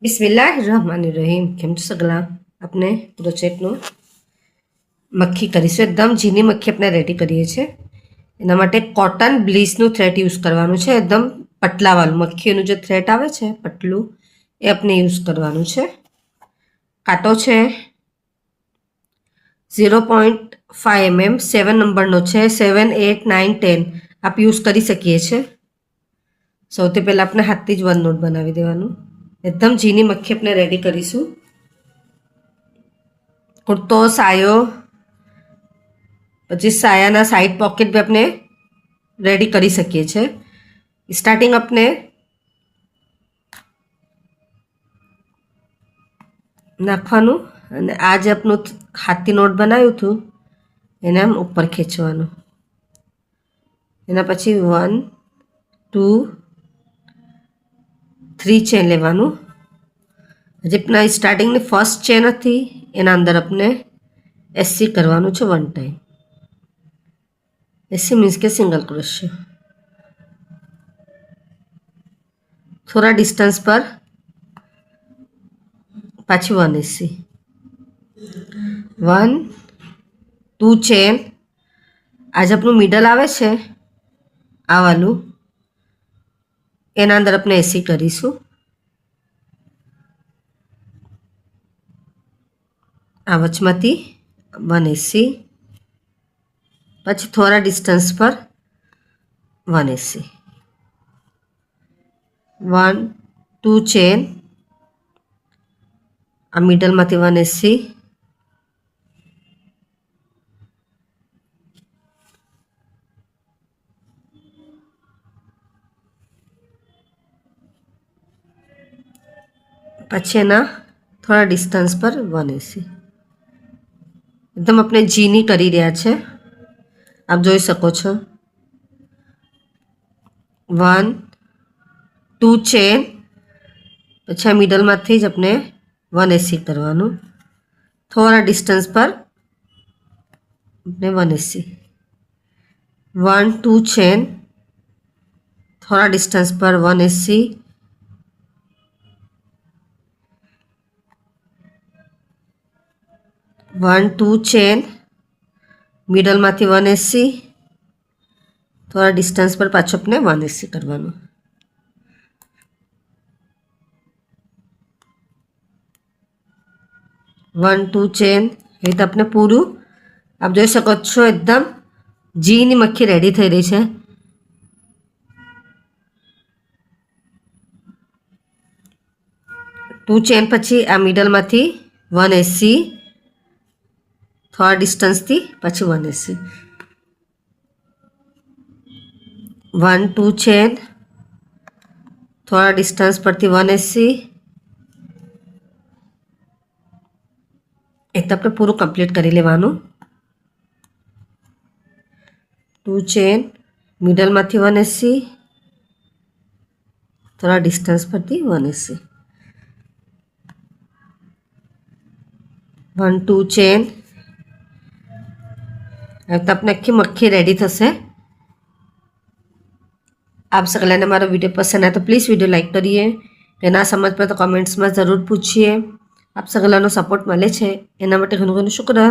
બિસ્મિલ્લાહિર્રહમાનિર્રહીમ. કેમ છો સગલા? આપણે ક્રોચેટનું મક્ખી કરીશું. એકદમ ઝીણી મક્ખી આપણે રેડી કરીએ છીએ. એના માટે કોટન બ્લીચનું થ્રેડ યુઝ કરવાનું છે. એકદમ પતલાવાળું મક્ખીનું જે થ્રેડ આવે છે પતલું એ આપણે યુઝ કરવાનું છે. કાંટો છે 0.5 mm 7 નંબરનો છે. 7, 8, 9, 10 આપ યુઝ કરી શકીએ છીએ. સૌથી પહેલાં આપણે હાથથી જ વન નોટ બનાવી દેવાનું. एकदम झीनी मक्खी अपने रेडी करीशू. कुर्तो सायो पछी सायाना साइड पॉकेट भी अपने रेडी करी सकीए छे. स्टार्टिंग अपने नाखवानुं अने आज आपनु हाथी नोट बनाव्युं हतुं एने आम उपर खेंचवानुं. एना पछी 1, 2, 3 चेन लेवानुं. हजी अपना स्टार्टिंग ने फर्स्ट चेन थी एना अंदर अपने एससी करवानुं छे 1 टाइम. एससी मीन्स के सिंगल क्रोशिया. थोड़ा डिस्टेंस पर पाछी 1 एससी 1, 2 चेन. आज अपनु मिडल आवे छे आ वालू एना अंदर अपने एसी करीशू. आ वचमांथी 1 एसी पछी थोड़ा डिस्टन्स पर 1 एसी 1, 2 चेन. आ मिडल मांथी 1 एसी पछी एना थोड़ा डिस्टन्स पर 1 एसी. एकदम अपने झीनी करी रह्या छे. आप जोई शको छो. 1, 2 चेन पछी मिडल मांथी ज अपने 1 एसी करवानुं. थोड़ा डिस्टन्स पर अपने 1 एसी 1, 2 चेन. थोड़ा डिस्टन्स पर 1 एसी 1, 2 चेन. मिडल मांथी 1 एसी. थोड़ा डिस्टन्स पर पाछो अपने 1 एसी करवानुं. वन 2 चेन ये तो अपने पूरू आप જોઈ શકો છો. एकदम जीनी मक्खी रेडी થઈ રહી છે. 2 चेन પછી આ મિડલ માંથી 1 એસી थोड़ा डिस्टन्स थी पछी 1 एसी 1, 2 चेन. थोड़ा डिस्टन्स पर 1 एसी. एक अपने पूरू कम्प्लीट करी लेवानुं. 2 चेन मिडल मांथी 1 एसी. थोड़ा डिस्टन्स पर 1 एसी 1, 2 चेन. तो अपने आखी मक्खी रेडी थशे. आप सगलाने मारो वीडियो पसंद आए तो प्लीज़ वीडियो लाइक करिए. ना समझ पे तो कमेंट्स में जरूर पूछिए. आप सगलानो सपोर्ट मळे छे एना माटे घणो घणो शुक्रिया.